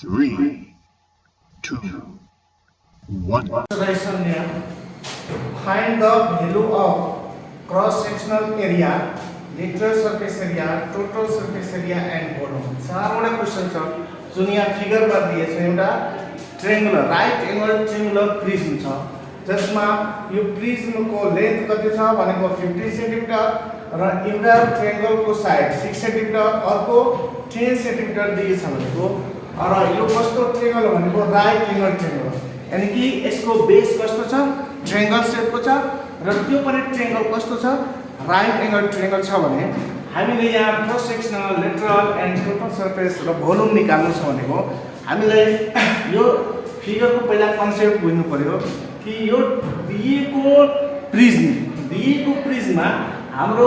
3, 2, 1. Observation here. Find the value of cross-sectional area, lateral surface area, total surface area and volume. चारवटा question छ जुन यहाँ फिगरमा दिएको छ। एउटा triangular right angle triangular prism छ जसमा यो प्रिज्मको लेन्थ कति छ भनेको 50 सेन्टिमिटर र एउटा ट्रायंगलको साइड 6 सेन्टिमिटर अर्को 10 सेन्टिमिटर दिएको छ भनेको। र यो कस्तो ट्रायंगल भनेको राइट एंगल ट्रायंगल, यानी कि यसको बेस कस्तो छ ट्रायंगल शेपको छ र त्यो पनि ट्रायंगल कस्तो छ राइट एंगल ट्रायंगल छ भने हामीले यहाँ cross sectional lateral and total surface र भोल्युम निकाल्नु छ भनेको। हामीलाई यो फिगरको पहिला कन्सेप्ट बुझ्नु पर्यो कि यो दिएको प्रिज्ममा हाम्रो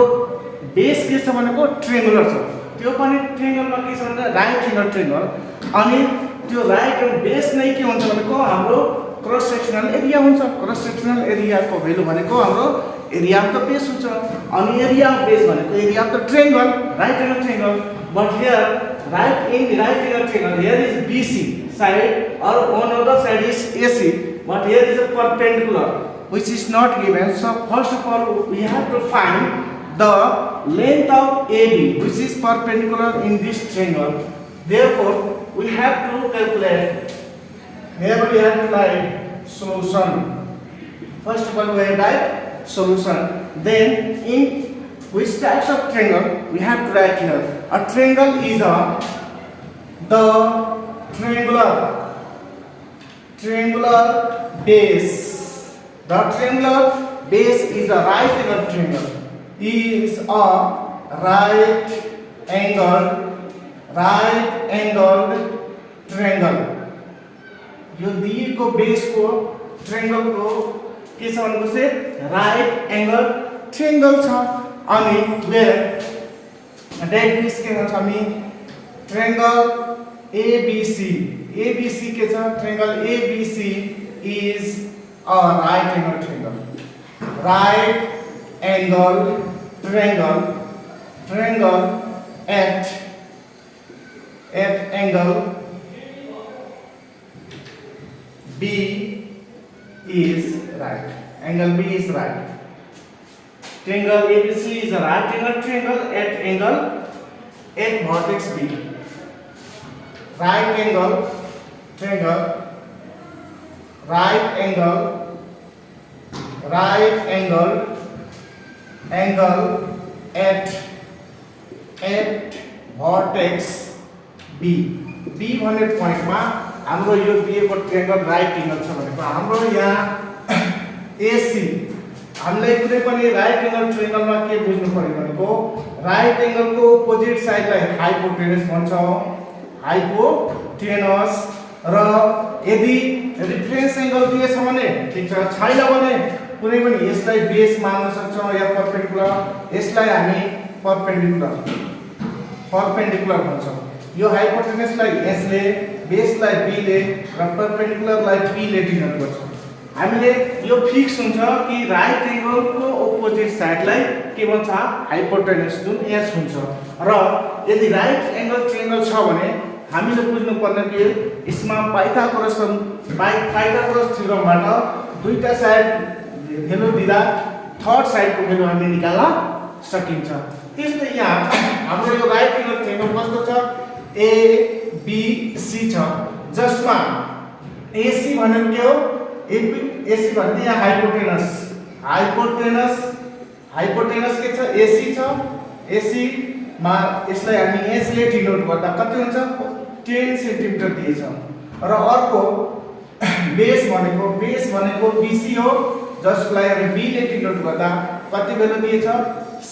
बेस के छ भनेको ट्रायंगुलर छ, त्यो पनि ट्रायंगलमा के छ भने राइट एंगल ट्रायंगल। अनि त्यो राइट एंगल बेस नै के हुन्छ भनेको हाम्रो क्रस सेक्सनल एरिया हुन्छ। क्रस सेक्सनल एरियाको भ्यालु भनेको हाम्रो एरिया अफ द बेस हुन्छ। अनि एरिया अफ बेस भनेको area of the triangle, right angle triangle. But here right angle triangle, here is BC side or on other side is AC, but here is a perpendicular which is not given. So first of all we have to find the length of AB which is perpendicular in this triangle. Therefore we have to calculate. Here we have to write solution. First of all we have to write solution. Then in which types of triangle we have to write here. A triangle is the triangular base. The triangular base is a right angle triangle. Is a right angled triangle. यो दिएको base को triangle को के छ भनेपछि right angle triangle छ। अनि where date miss के भन्छ हामी ट्रायंगल ABC के छ triangle ABC is a right angle triangle. Right angle triangle at angle B is right. Angle B is right. Triangle ABC is a right angle triangle at angle at vertex B. Right angle triangle, right angle at vertex B. B भन्ने पोइन्टमा हाम्रो यो दिएको triangle right angle छ भनेको। हाम्रो यहाँ AC हामीले कुनै पनि राइट एंगल ट्रायंगलमा के बुझ्नु पर्यो भनेको राइट एंगलको अपोजिट साइडलाई हाइपोटेनस भन्छौं। हाइपोटेनस र यदि रेफरेन्स एंगल दिएछ भने ठीक छ, छैन भने कुनै पनि यसलाई बेस मान्न सक्छौं या परपेंडिकुलर, यसलाई हामी परपेंडिकुलर भन्छौं। यो हाइपोटेनसलाई यसले, बेसलाई बी ले र परपेंडिकुलरलाई पी ले डिनोट गर्छौं। हामीले यो फिक्स हुन्छ कि राइट एंगलको अपोजिट साइडलाई के भन्छ हाइपोटेनस जुन एच हुन्छ। र यदि राइट एंगल ट्रायंगल छ भने हामीले बुझ्नु पर्ने कि यसमा पाइथागोरस थ्योरमबाट दुईटा साइड भ्यालु दिँदा थर्ड साइडको भ्यालु हामीले निकाल्न सकिन्छ। त्यस्तै यहाँ हाम्रो यो राइट एंगल ट्रायंगल कस्तो छ ABC छ जसमा AC भनेको के हो AC भन्ने यहाँ हाइपोटेनस के छ AC छ। AC मा यसलाई हामी S ले डिनोट गर्दा कति हुन्छ 10 सेन्टिमिटर दिएछ। र अर्को बेस भनेको BC हो जसलाई हामी B ले डिनोट गर्दा कति भ्यालु दिएछ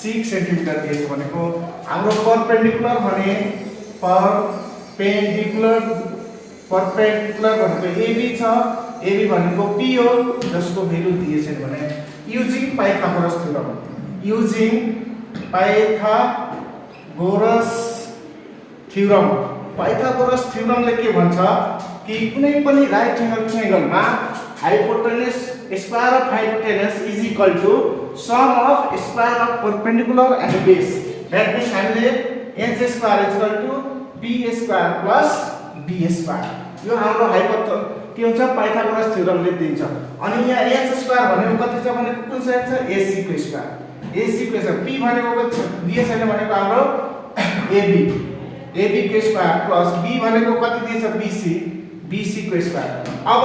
6 सेन्टिमिटर दिएछ भनेको। हाम्रो परपेंडिकुलर भने परपेंडिकुलर भनेको AB छ, AB भनेको P हो जसको भ्यालु दिएछ भने युजिङ पाइथागोरस थ्योरमले के भन्छ कि कुनै पनि राइट एंगल ट्रायंगलमा hypotenuse square of hypotenuse is equal to sum of square of perpendicular and base. That means हामीले h square is equal to p square plus B square. यो हाम्रो के हुन्छ पाइथागोरस थ्योरमले दिन्छ। अनि यहाँ एच स्क्वायर भनेको कति छ भने कुन साइड छ एसी को स्क्वायर। एसी को स्क्वायर पी भनेको कति छ दिए छैन भनेको हाम्रो एबी को स्क्वायर प्लस बी भनेको कति दिएछ बीसी को स्क्वायर। अब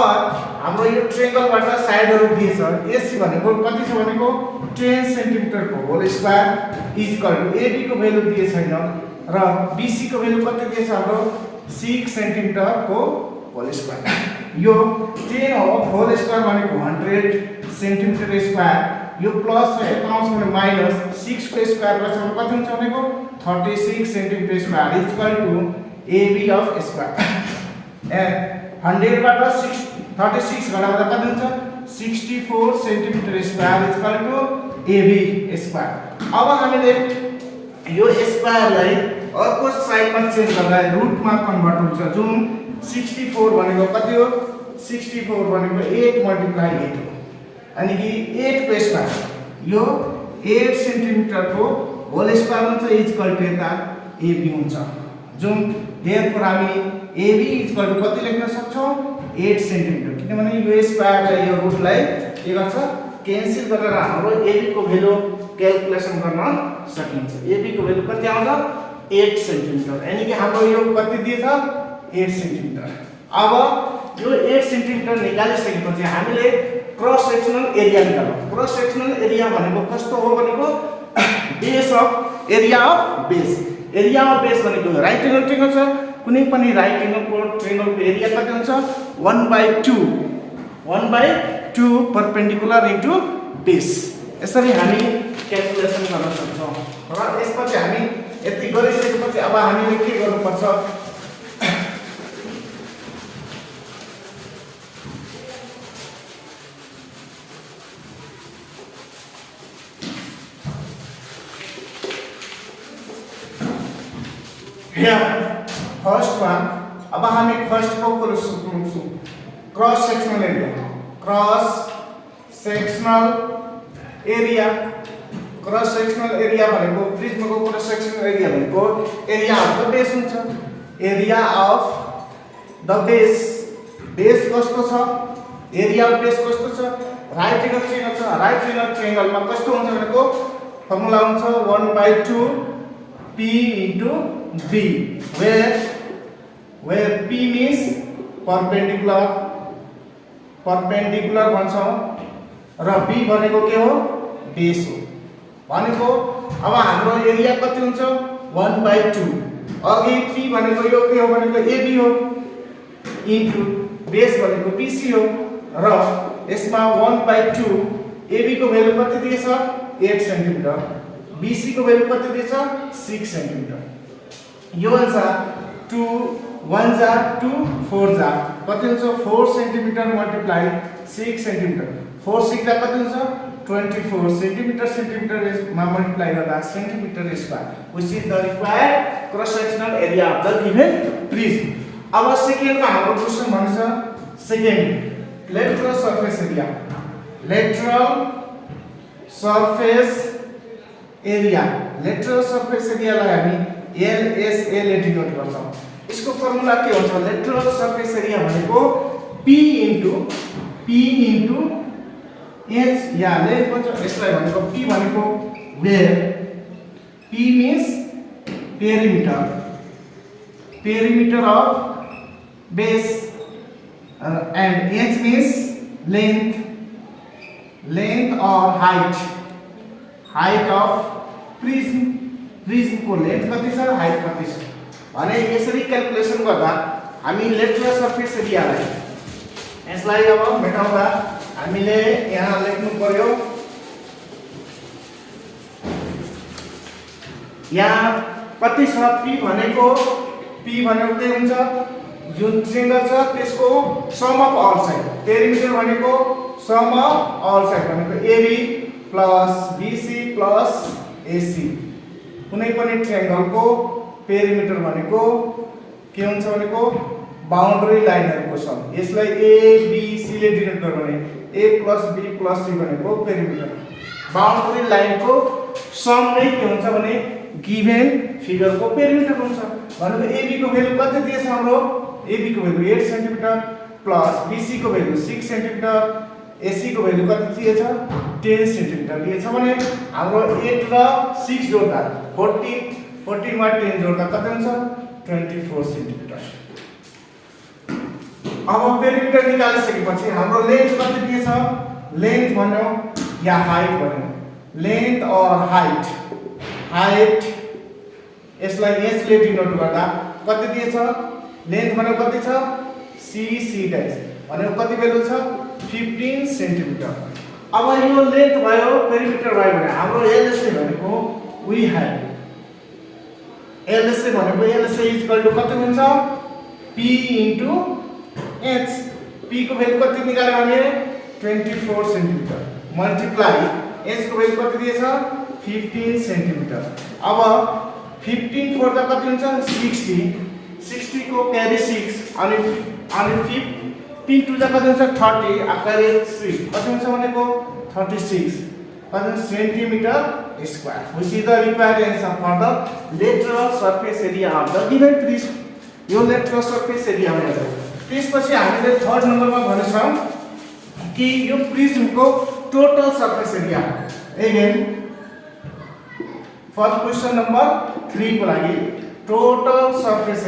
हाम्रो यो ट्रायंगलबाट साइडहरु दिएछ। एसी भनेको कति छ भनेको 10 सेन्टिमिटर को whole square is equal to AB को भ्यालु दिए छैन र बीसी को भ्यालु कति दिएछ हाम्रो 6 सेन्टिमिटर को होल स्क्वायर। यो 10 हो होल स्क्वायर भनेको 100 सेन्टिमिटर स्क्वायर। यो प्लस एकाउन्ट्स भने माइनस 6 को स्क्वायर गर्छ कति हुन्छ भनेको 36 centimetre square is equal to AB of square. And 100 बाट 36 घटाउँदा कति हुन्छ 64 centimetre square is equal to AB square. अब हामीले यो स्क्वायरलाई अर्को साइडमा चेन्ज गर्दा रुटमा कन्भर्ट हुन्छ। जुन 64 भनेको कति हो 64 भनेको 8 मल्टिप्लाई 8 हो। अनि कि 8 को स्क्वायर यो 8 सेन्टिमिटर को होल स्क्वायर हुन्छ इज इक्वल टु यता एबी हुन्छ। जुन देयरफोर हामी एबी इज इक्वल टु कति लेख्न सक्छौं 8 सेन्टिमिटर। किनभने यो स्क्वायरलाई यो रुटलाई के गर्छ क्यान्सल गरेर हाम्रो एबी को भ्यालु क्याल्कुलेसन गर्न सकिन्छ। एबी को भ्यालु कति आउँछ 8 सेन्टिमिटर। यानी कि हाम्रो यो कति दिएछ 8 सेन्टिमिटर। अब यो 8 सेन्टिमिटर निकालिसकेपछि हामीले क्रस सेक्सनल एरिया निकाल्नु। क्रस सेक्सनल एरिया भनेको कस्तो हो भनेको base of area of base. Area of base भनेको राइट एंगल ट्रायंगल छ। कुनै पनि राइट एंगल को ट्रायंगल को एरिया कति हुन्छ 1/2 परपेंडिकुलर इन्टु बेस। यसरी हामी क्याल्कुलेसन गर्न सक्छौं। र यसपछि हामी यति गरिसकेपछि अब हामीले के गर्नुपर्छ फर्स्ट वन। अब हामी फर्स्ट को cross sectional area. Cross sectional area भनेको प्रिज्मको क्रस सेक्सनल एरिया भनेको एरिया अफ द बेस हुन्छ। एरिया अफ द बेस कस्तो छ एरिया अफ बेस कस्तो छ राइट एंगल ट्रायंगल छ। राइट एंगल ट्रायंगलमा कस्तो हुन्छ भनेको फर्मुला हुन्छ 1/2 p into b where p means perpendicular भन्छौं र b भनेको के हो बेस हो भनेको। अब हाम्रो एरिया कति हुन्छ 1/2। अघि p भनेको यो के हो भनेको ab हो इन्टु बेस भनेको bc हो र यसमा 1/2 ab को भ्यालु कति दिएछ 8 सेन्टिमिटर bc को भ्यालु कति दिएछ 6 सेन्टिमिटर। यो अनुसार 2 1 जा 2 4 जा कति हुन्छ 4 सेन्टिमिटर मल्टिप्लाई 6 सेन्टिमिटर 4 6 जा कति हुन्छ 24 सेन्टिमिटर मा मल्टिप्लाई गर्दा centimetre square which is the required cross sectional area of the given prism. अब सेकेन्डमा हाम्रो क्वेशन भन्छ second lateral surface area. Lateral surface एरियालाई हामी LSA ले डिनोट गर्छौं। यसको फर्मुला के हुन्छ लेटरल सरफेस एरिया भनेको P इन्टु H या लेन्थ भन्छ। यसलाई भनेको P भनेको where P means perimeter of base and H means length or height of prism को लेन्थ कति छ हाइट कति छ भने यसरी क्याल्कुलेसन गर्दा हामी लेटरल सरफेस एरियालाई यसलाई अब मेटाउँदा हामीले यहाँ लेख्नु पर्यो यहाँ कति छ p भनेको के हुन्छ जुन ट्रायंगल छ त्यसको sum of all side. Perimeter भनेको सम अफ अल साइड भनेको AB plus BC plus AC। कुनै पनि ट्रायंगल को पेरिमिटर भनेको के हुन्छ भनेको बाउन्ड्री लाइनहरुको सम। यसलाई ABC ले डिनोट गर्नु भने A plus B plus C भनेको पेरिमिटर। बाउन्ड्री लाइनको सम नै के हुन्छ भने गिवन फिगर को पेरिमिटर हुन्छ भनेको AB को भ्यालु कति दिएछ हाम्रो AB को भ्यालु 8 सेन्टिमिटर प्लस BC को भ्यालु 6 सेन्टिमिटर, AC को भ्यालु कति दिएछ 10 सेन्टिमिटर दिएछ भने हाम्रो 8 र 6 जोड्दा 14 मा 10 जोड्दा कति हुन्छ 24 सेन्टिमिटर। अब पेरिमिटर निकालिसकेपछि हाम्रो लेन्थ कति दिएछ, लेन्थ भन्यो या हाइट भन्यो, लेन्थ और हाइट यसलाई h ले डिनोट गर्दा कति दिएछ, लेन्थ भन्यो कति छ c डैश भन्यो कति भ्यालु छ 15 सेन्टिमिटर। अब यो लेन्थ भयो पेरिमिटर भयो भने हाम्रो LSA भनेको वी have LSA भनेको LSA इक्वल टु कति हुन्छ p इन्टु h, p को भ्यालु कति निकाल्यो हामीले 24 सेन्टिमिटर मल्टिप्लाई h को भ्यालु कति दिएछ 15 सेन्टिमिटर। अब 15 फोर्दा कति हुन्छ 60 को क्यारी 6 अनि 15 टु दा कति हुन्छ 30 क्यारी 6 कति हुन्छ भनेको 36 कति centimetre square, which is the required answer for the lateral surface area of the given prism। यो lateral surface area हो। त्यसपछि हामीले थर्ड नम्बरमा भनेछौं कि यो प्रिज्मको total surface area. Again for question number 3 को लागि टोटल सर्फेस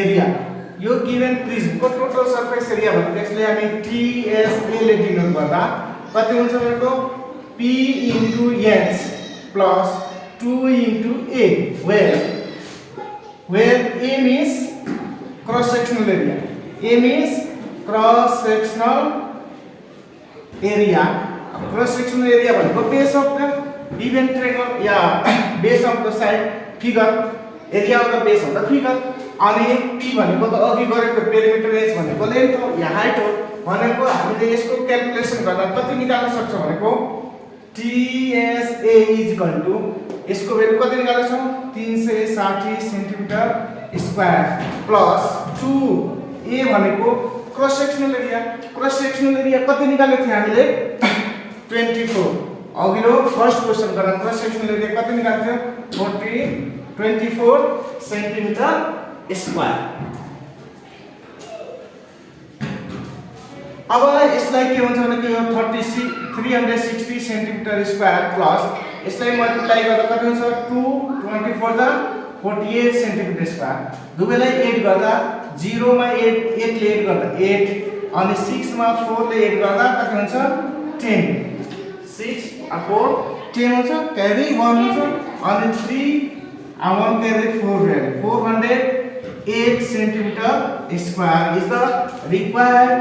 एरिया यो गिवन प्रिज्मको टोटल सर्फेस एरिया भनेको यसले हामी TSA ले डिनोट गर्दा कति हुन्छ भनेको P into H plus 2 into A where M is cross sectional area, M is cross sectional area भनेको base of the given triangle yeah base of the side figure, area of the base of the figure। अनि P भनेको त अघि गरेको perimeter as भनेको length हो या height हो भनेको हामीले यसको क्याल्कुलेसन गर्दा कति निकाल्न सक्छौं भनेको TSA इक्वल टु यसको भ्यालु कति निकाल्न सक्छौं 360 सेन्टिमिटर स्क्वायर प्लस 2A भनेको क्रस सेक्सनल एरिया कति निकालेको थियो हामीले 24। अघिल्लो फर्स्ट क्वेशन गर्दा क्रस सेक्सनल एरिया कति निकाल्थ्यो 24 सेन्टिमिटर स्क्वायर। अब यसलाई के हुन्छ भने यो 360 सेन्टिमिटर स्क्वायर प्लस यसलाई मल्टिप्लाई गर्दा कति हुन्छ 224 दा 48 सेन्टिमिटर स्क्वायर दुवैलाई एड गर्दा 0 मा 8 ले एड गर्दा 8 अनि 6 मा 4 ले एड गर्दा कति हुन्छ 10 6 4 10 हुन्छ क्यारी 1 हुन्छ अनि 3 1 क्यारी 4 value 408 centimetre square is the required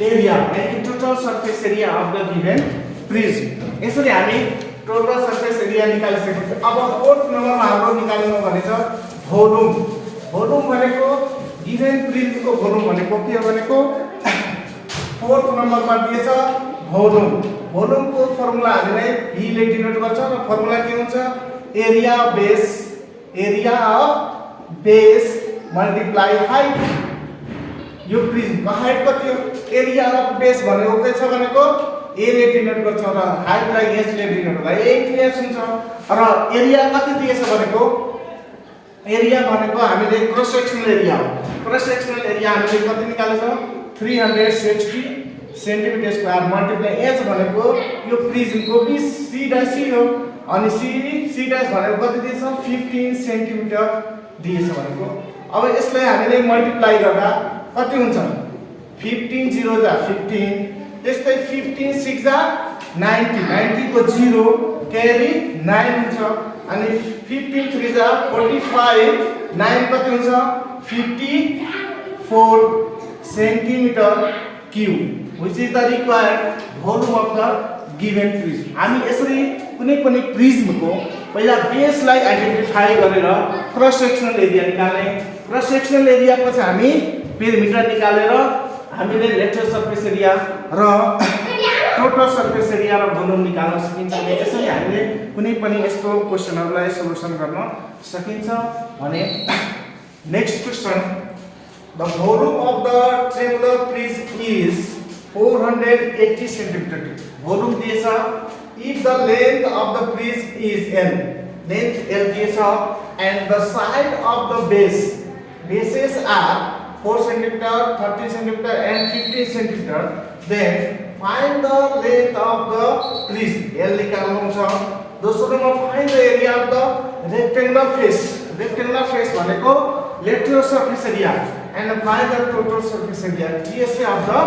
area and total surface area of the given prism। यसरी हामी टोटल सर्फेस एरिया निकालिसकेपछि अब फोर्थ नम्बरमा हाम्रो निकाल्नु भनेछ भोल्युम भनेको गिवन प्रिज्मको भोल्युम भनेको के हो भनेको फोर्थ नम्बरमा दिएछ भोल्युमको फर्मुला हामीले V ले डिनोट गर्छ र फर्मुला के हुन्छ area of base multiply height. यो प्रिज्मको हाइट कति हो एरिया अफ बेस भनेको के छ भनेको A ले डिनोट गर्छ र हाइटलाई H ले डिनोट गर्दा 8 हुन्छ र एरिया कति दिएछ भनेको एरिया भनेको हामीले क्रस सेक्सनल एरिया हो। क्रस सेक्सनल एरिया हामीले कति निकालेछ 360 सेन्टिमिटर स्क्वायर मल्टिप्लाई H भनेको यो प्रिज्मको C डैश हो अनि C डैश भनेको कति दिएछ 15 सेन्टिमिटर दिएछ भनेको। अब यसलाई हामीले मल्टिप्लाई गर्दा कति हुन्छ 15 0 जा 15 त्यस्तै 15 6 जा 90 को 0 क्यारी 9 हुन्छ अनि 15 3 जा 45 9 कति हुन्छ 54 centimetre cube which is the required volume of the given prism। हामी यसरी कुनै पनि प्रिज्मको पहिला बेसलाई आइडेन्टिफाई गरेर क्रस सेक्सनल एरिया निकाल्ने, क्रस सेक्सनल एरिया पछि हामी पेरिमिटर निकालेर हामीले लेटरल सर्फेस एरिया र टोटल सर्फेस एरिया र भोल्युम निकाल्न सकिन्छ। यसरी हामीले कुनै पनि यस्तो क्वेशनहरुलाई सोलुसन गर्न सकिन्छ भने next question the volume of the triangular prism is 480 centimetre. Volume दिएछ if the length of the prism is L, length L दिएछ and the side of the bases are 4 centimeter, 30 centimeter and 50 centimeter. Then find the length of the prism. L निकाल्नु छ। दोस्रोमा find the area of the rectangular face. Rectangular face भनेको lateral surface area and find the total surface area TSA of the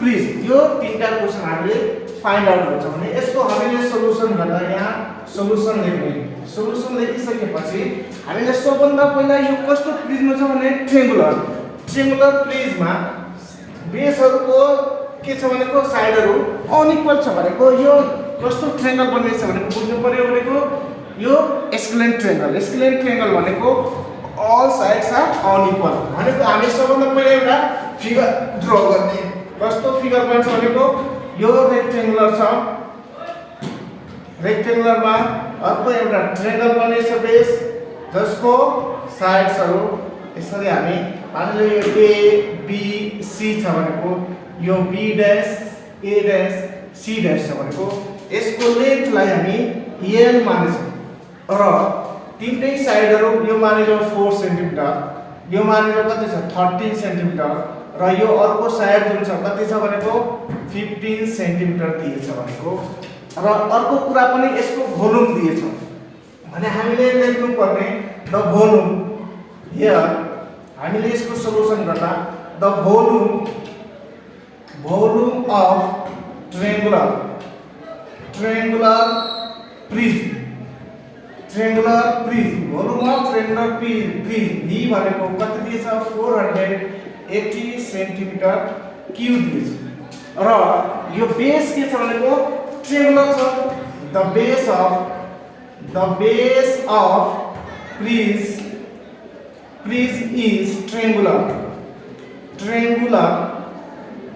prism. यो तीनटा question हामीले find out गर्छौं भने यसको हामीले सोलुसन गर्दा यहाँ सोलुसन लेख्ने। सोलुसन लेखिसकेपछि हामीले सबभन्दा पहिला यो कस्तो प्रिज्म छ भने ट्रायंगुलर प्रिज्ममा बेसहरुको के छ भनेको साइडहरु अनइक्वल छ भनेको यो कस्तो ट्रायंगल बनेछ भनेको बुझ्नु पर्यो भनेको यो स्क्लेन ट्रायंगल भनेको all sides are unequal भनेको हामी सबभन्दा पहिला एउटा फिगर ड्रा गर्ने। कस्तो फिगर बन्छ भनेको यो रेक्टेंगुलर छ, रेक्टेंगुलरमा अर्को एउटा ट्रायंगल बनेछ बेस जसको साइड्सहरु यसरी हामी मानिलो यो A B C छ भनेको यो B dash A dash C dash छ भनेको यसको लेन्थलाई हामी L मानेछौं र तीनटै साइडहरु यो मानिलो 4 सेन्टिमिटर यो मानिलो कति छ 13 सेन्टिमिटर र यो अर्को साइड जुन छ कति छ भनेको 15 सेन्टिमिटर दिएछ भनेको र अर्को कुरा पनि यसको भोल्युम दिएछ भने हामीले लेख्नु पर्ने द भोल्युम हियर हामीले यसको सोलुसन गर्दा the volume of triangular prism volume of triangular prism V भनेको कति दिएछ 480 सेन्टिमिटर क्यूब दिएछ र यो बेस के छ भनेको ट्रायंगुलर छ। The base of prism is triangular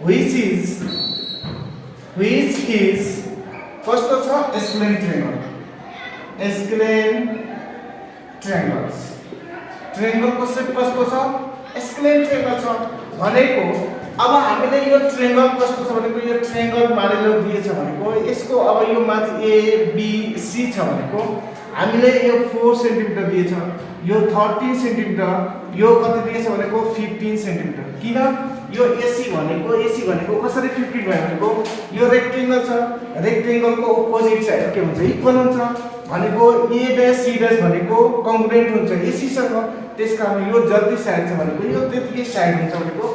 which is कस्तो छ स्क्लेन ट्रायंगलको शेप कस्तो छ स्क्लेन ट्रायंगल छ भनेको अब हामीले यो ट्रायंगल कस्तो छ भनेको यो ट्रायंगल मानिलो दिएछ भनेको यसको अब यो माथि A B C छ भनेको हामीले यो 4 सेन्टिमिटर दिएछ यो 13 सेन्टिमिटर यो कति दिएछ भनेको 15 सेन्टिमिटर किन यो AC भनेको कसरी 15 भयो भनेको यो रेक्टेंगल छ रेक्टेंगलको अपोजिट साइड के हुन्छ इक्वल हुन्छ भनेको A डैश C डैश भनेको कन्ग्रुएन्ट हुन्छ AC सँग त्यसकारण यो जति साइड छ भनेको यो त्यतिकै साइड हुन्छ भनेको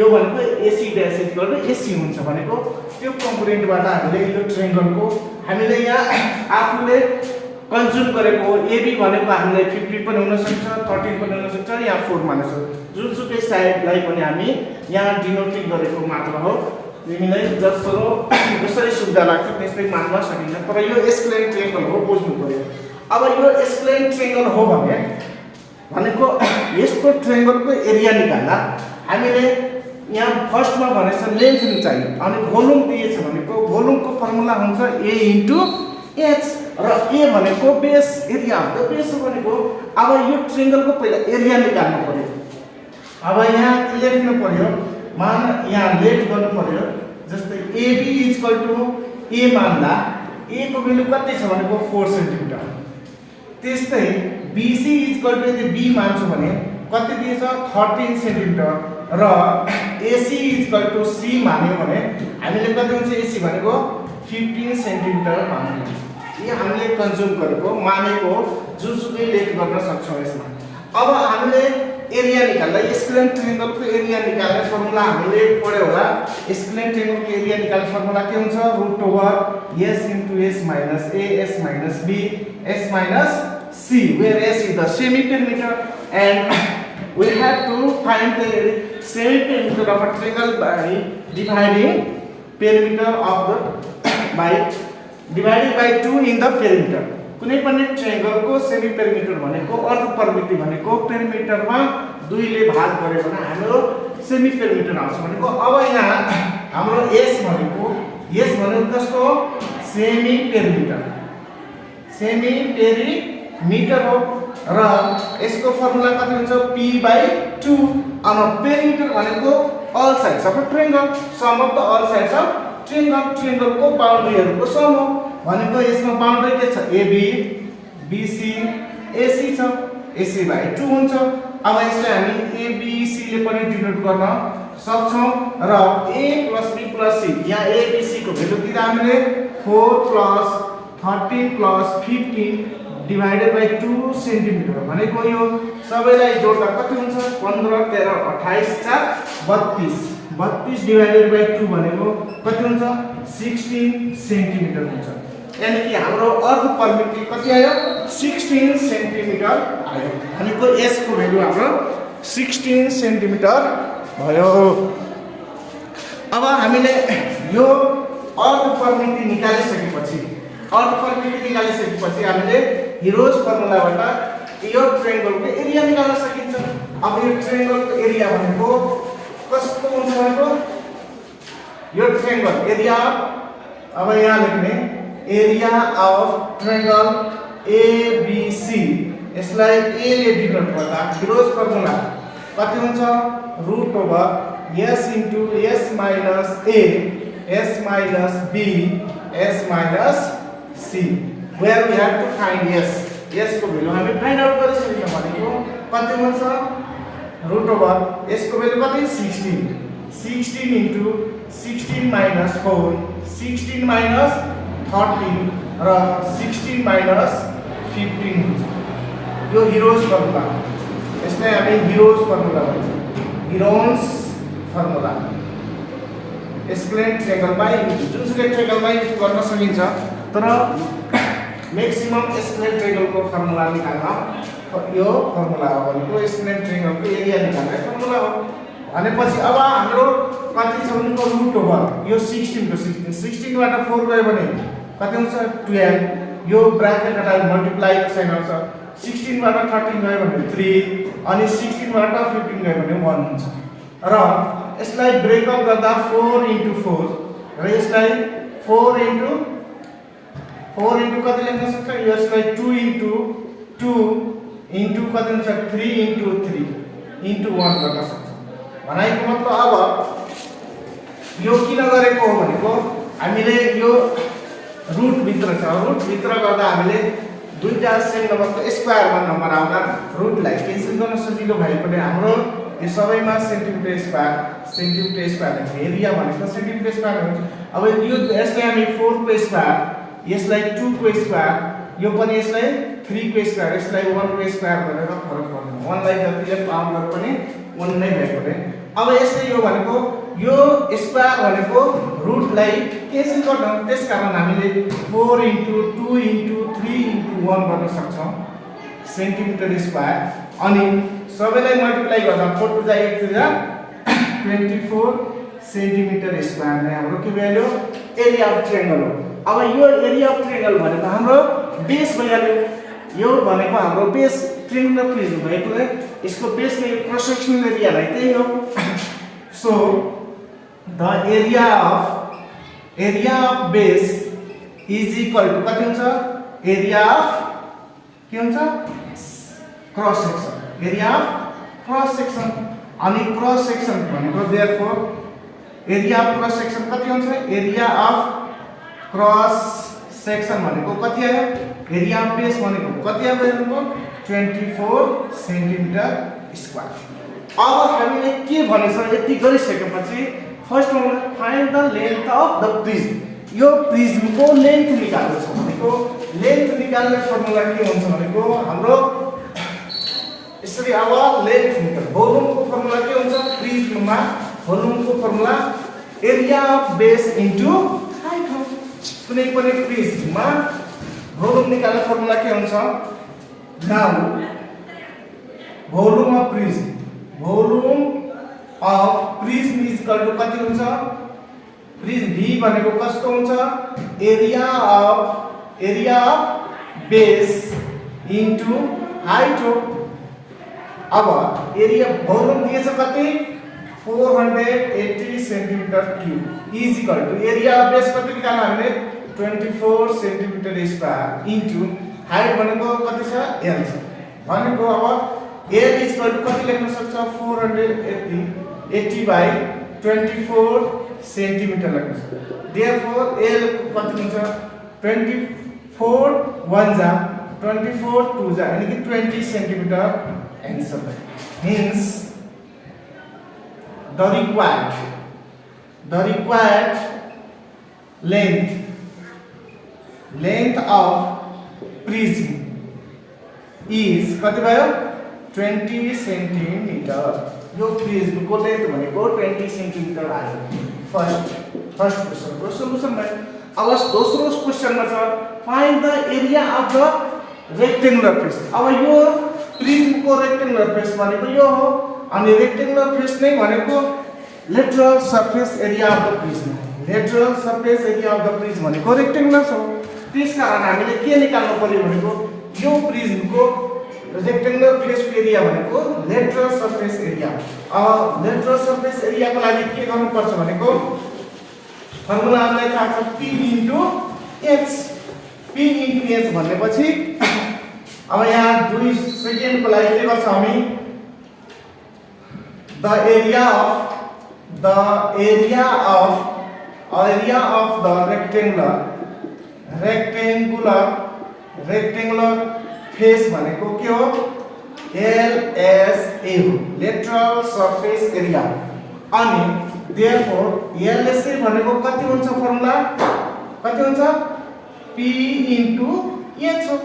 यो भनेको AC dash equal to AC हुन्छ भनेको त्यो कन्ग्रुएन्टबाट हामीले यो ट्रायंगलको हामीले यहाँ आफूले कन्ज्युम गरेको AB भनेको हामीलाई 50 पनि हुन सक्छ 13 पनि हुन सक्छ या 4 मान्न सक्छ जुनसुकै साइडलाई पनि हामी यहाँ डिनोटिङ गरेको मात्र हो तिमीलाई जसरी सुविधा लाग्छ त्यसै मान्न सकिन्छ तर यो स्क्लेन ट्रायंगल हो बुझ्नु पर्यो। अब यो स्क्लेन ट्रायंगल हो भनेको यसको ट्रायंगलको एरिया निकाल्दा हामीले यहाँ फर्स्टमा भनेछ लेन्थ चाहियो अनि भोल्युम दिएछ भनेको भोल्युमको फर्मुला हुन्छ A * H र A भनेको बेस एरिया हो त बेस भनेको अब यो ट्रायंगलको पहिला एरिया निकाल्नु पर्यो। अब यहाँ लेख्नु पर्यो मान यहाँ लेट गर्नु पर्यो जस्तै AB = A मान्दा A को भ्यालु कति छ भनेको 4 सेन्टिमिटर त्यस्तै BC = यदि B मान्छु भने कति दिएछ 13 सेन्टिमिटर र AC = C मान्यो भने हामीले कति हुन्छ AC भनेको 15 सेन्टिमिटर मान्नु यो हामीले कन्ज्युम गरेको मानेको जुनसुकै लेट गर्न सक्छौं यसमा। अब हामीले एरिया निकाल्दा स्क्लेन ट्रायंगलको एरिया निकाल्ने फर्मुला हामीले पढ्यो होला स्क्लेन ट्रायंगलको एरिया निकाल्ने फर्मुला के हुन्छ √S * S - A S - B S - C where S is the semi perimeter and we have to find the semi perimeter of a triangle by dividing perimeter of the divided by 2 in the perimeter कुनै पनि ट्रायंगलको semi perimeter भनेको अर्ध परिमिति भनेको पेरिमिटरमा 2 ले भाग गर्यो भने हाम्रो सेमी पेरिमिटर आउँछ भनेको अब यहाँ हाम्रो S भनेको कसको सेमी पेरिमिटर हो र यसको फर्मुला कति हुन्छ P/2 अब पेरिमिटर भनेको all sides of a triangle sum of the all sides of ट्रायंगलको बाउन्ड्रीहरुको सम हो भनेको यसमा बाउन्ड्री के छ AB BC AC छ AC/2 हुन्छ। अब यसलाई हामी ABC ले पनि डिनोट गर्न सक्छौं र A + B + C यहाँ ABC को भ्यालु दिँदा हामीले 4 + 13 + 15 डिवाइडेड बाइ 2 सेन्टिमिटर भनेको यो सबैलाई जोड्दा कति हुन्छ 15 13 28 4 32 32 डिवाइडेड बाइ 2 भनेको कति हुन्छ 16 सेन्टिमिटर हुन्छ। यानी कि हाम्रो अर्ध परिमिति कति आयो 16 सेन्टिमिटर आयो भनेको S को भ्यालु हाम्रो 16 सेन्टिमिटर भयो। अब हामीले यो अर्ध परिमिति निकालिसकेपछि हामीले हिरोज फर्मुलाबाट यो ट्रायंगलको एरिया निकाल्न सकिन्छ। अब यो ट्रायंगलको एरिया भनेको कस्तो हुन्छ भनेको यो ट्रायंगल एरिया अब यहाँ लेख्ने एरिया अफ ट्रायंगल ABC यसलाई A ले डिनोट गर्दा हिरोज फर्मुला कति हुन्छ √S * S - A S - B S - C where we have to find S को भ्यालु हामी फाइन्ड आउट गरिसक्यौं भनेको कति हुन्छ √S को भ्यालु कति 16 16 * 16 - 4 16 - 13 र 16 - 15 हुन्छ। यो हिरोज फर्मुला यसलाई हामी हिरोज फर्मुला भन्छौं हिरोन्स फर्मुला। एक्सप्लेन ट्रायंगलमा जुनसुकै ट्रायंगलमा युज गर्न सकिन्छ तर मैक्सिमम एक्सप्लेन ट्रायंगलको फर्मुला निकाल्न यो फर्मुला हो भनेको एक्सप्लेन ट्रायंगलको एरिया निकाल्ने फर्मुला हो भनेपछि अब हाम्रो कति छ भनेको √, यो 16 को 16 बाट 4 गयो भने कति हुन्छ 12 यो ब्राकेट हटाएर मल्टिप्लाई को साइन आउँछ 16 बाट 13 गयो भने 3 अनि 16 बाट 15 गयो भने 1 हुन्छ र यसलाई ब्रेकअप गर्दा 4 * 4 र यसलाई 4 * कति लेख्न सक्छ यसलाई 2 * 2 * कति हुन्छ 3 * 3 * 1 गर्न सक्छ। भनाइको मतलब अब यो किन गरेको हो भनेको हामीले यो रुट भित्र छ रुट भित्र गर्दा हामीले दुईटा सेम नम्बरको स्क्वायरमा नम्बर आउँदा रुटलाई क्यान्सल गर्न सजिलो भएकोले हाम्रो यो सबैमा सेन्टिमिटर स्क्वायर एरिया भनेको सेन्टिमिटर स्क्वायर हो। अब यो यसलाई हामी 4 को स्क्वायर यसलाई 2 को स्क्वायर यो पनि यसलाई 3 को स्क्वायर यसलाई 1 को स्क्वायर गरेर फरक पर्दैन 1 लाई जतिले पाउन्ड गरे पनि 1 नै भएकोले अब यसले यो भनेको यो स्क्वायर भनेको रुटलाई क्यान्सल गर्न त्यसकारण हामीले 4 * 2 * 3 * 1 गर्न सक्छौं सेन्टिमिटर स्क्वायर अनि सबैलाई मल्टिप्लाई गर्दा 4 * 8 = 24 सेन्टिमिटर स्क्वायर नै हाम्रो के भ्यालु एरिया अफ ट्रायंगल हो। अब यो एरिया अफ ट्रायंगल भनेको हाम्रो बेस भइहाल्यो यो भनेको हाम्रो बेस ट्रायंगुलर प्रिज्म भएकोले यसको बेसले क्रस सेक्सनल एरियालाई त्यही हो। So the area of base is equal to कति हुन्छ एरिया अफ के हुन्छ cross section area of cross section अनि क्रस सेक्सन भनेको therefore area of cross section कति हुन्छ एरिया अफ क्रस सेक्सन भनेको कति आयो एरिया अफ बेस भनेको कति आयो भनेको 24 सेन्टिमिटर स्क्वायर। अब हामीले के भनेछ यति गरिसकेपछि first one find the length of the prism यो प्रिज्मको लेन्थ निकाल्नु छ भनेको लेन्थ निकाल्ने फर्मुला के हुन्छ भनेको हाम्रो यसरी अब लेन्थ निकाल्नु भोल्युमको फर्मुला के हुन्छ प्रिज्ममा भोल्युमको formula area of base into height हो। कुनै पनि प्रिज्ममा भोल्युम निकाल्ने फर्मुला के हुन्छ now volume of prism is equal to कति हुन्छ प्रिज्म V भनेको कस्तो हुन्छ area of base into height हो। अब एरिया भोल्युम दिएछ कति 480 centimetre cube is equal to area of base कति निकाल्नु हामीले 24 सेन्टिमिटर स्क्वायर इन्टु हाइट भनेको कति छ L छ भनेको अब L इज इक्वल टु कति लेख्न सक्छ 480 बाइ 24 सेन्टिमिटर लेख्न सक्छ। देयरफोर L कति हुन्छ 24 1 जा 24 2 जा यानी कि 20 centimetre answer means the required length of prism is कति भयो 20 सेन्टिमिटर यो प्रिज्म को लेन्थ भनेको 20 सेन्टिमिटर आयो फर्स्ट क्वेशन को सल्युसन भयो अब दोस्रो क्वेशन में छ find the area of the rectangular face अब यो प्रिज्म को रेक्टेंगुलर फेस भनेको यो हो अनि रेक्टेंगुलर फेस नै भनेको lateral surface area of the prism lateral surface area of the prism भनेको रेक्टेंगुलर हो त्यसकारण हामीले के निकाल्नु पर्यो भनेको यो प्रिज्म को रेक्टेंगुलर फेस एरिया भनेको लेटरल सरफेस एरिया अब लेटरल सरफेस एरिया को लागि के गर्नु पर्छ भनेको फर्मुला हामीलाई थाहा छ p * h p * h भनेपछि अब यहाँ 2 सेकेन्ड को लागि के गर्छ हामी the area of the rectangular face भनेको के हो LSA हो लेटरल सरफेस एरिया अनि देयरफोर LSA भनेको कति हुन्छ फर्मुला कति हुन्छ p * h हो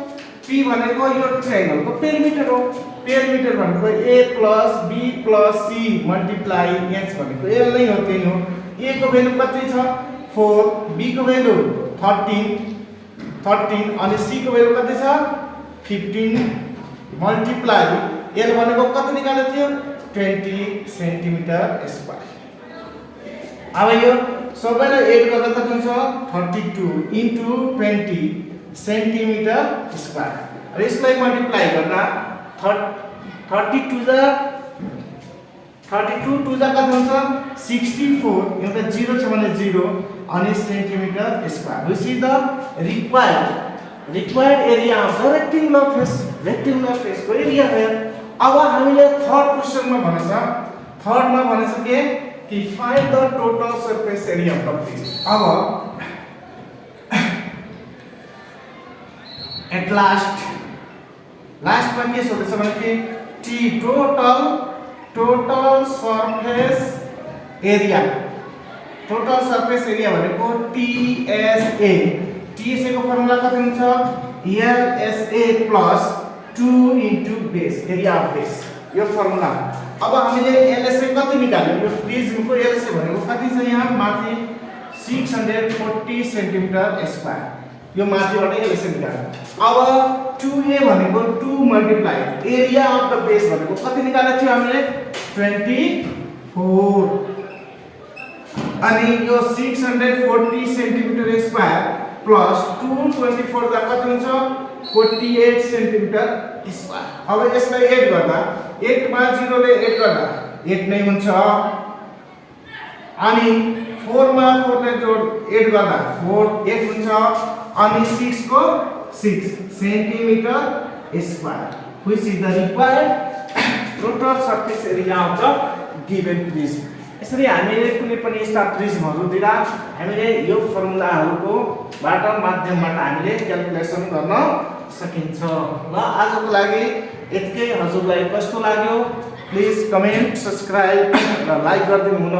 p भनेको यो ट्रायंगल को पेरिमिटर हो पेरिमिटर भनेको a + b + c × h भनेको l नै हो त्यही हो a को भ्यालु कति छ 4 b को भ्यालु 13 अनि c को भ्यालु कति छ 15 मल्टिप्लाई l भनेको कति निकालेको थियो 20 सेन्टिमिटर स्क्वायर अब यो सबैलाई एड गर्दा कति हुन्छ 32 * 20 सेन्टिमिटर स्क्वायर र यसलाई मल्टिप्लाई गर्दा 32 जा कति हुन्छ 64 एउटा 0 छ भने 0 अनि centimetre square which is the required area of the rectangular face को एरिया हो अब हामीले थर्ड क्वेशन में भनेछ के कि find the total surface area of the face अब एट लास्ट में के सोधेछ भने कि टी टोटल सरफेस एरिया भनेको TSA को फर्मुला कति हुन्छ LSA + 2 * base area of base यो फर्मुला अब हामीले LSA कति निकाल्यो यो प्रिज्म को LSA भनेको कति छ यहाँ माथि 640 सेन्टिमिटर स्क्वायर यो माथिबाट LSA निकाल्यो अब 2A भनेको 2 multiply area of the base भनेको कति निकालेको थियो हामीले 24 अनि यो 640 सेन्टिमिटर स्क्वायर प्लस 224 दा कति हुन्छ 48 सेन्टिमिटर स्क्वायर अब यसलाई एड गर्दा 8 मा 0 ले एड गर्दा 8 नै हुन्छ अनि 4 मा 4 ले जोड एड गर्दा 4 8 हुन्छ अनि 6 को 6 centimetre square which is the required total surface area of the given prism यसरी हामीले कुनै पनि यस्ता प्रिज्महरु दिँदा हामीले यो फर्मुलाहरुको माध्यमबाट हामीले क्याल्कुलेसन गर्न सकिन्छ ल आजको लागि यतिकै हजुरलाई कस्तो लाग्यो प्लिज कमेन्ट सब्स्क्राइब र लाइक गरिदिनु हुन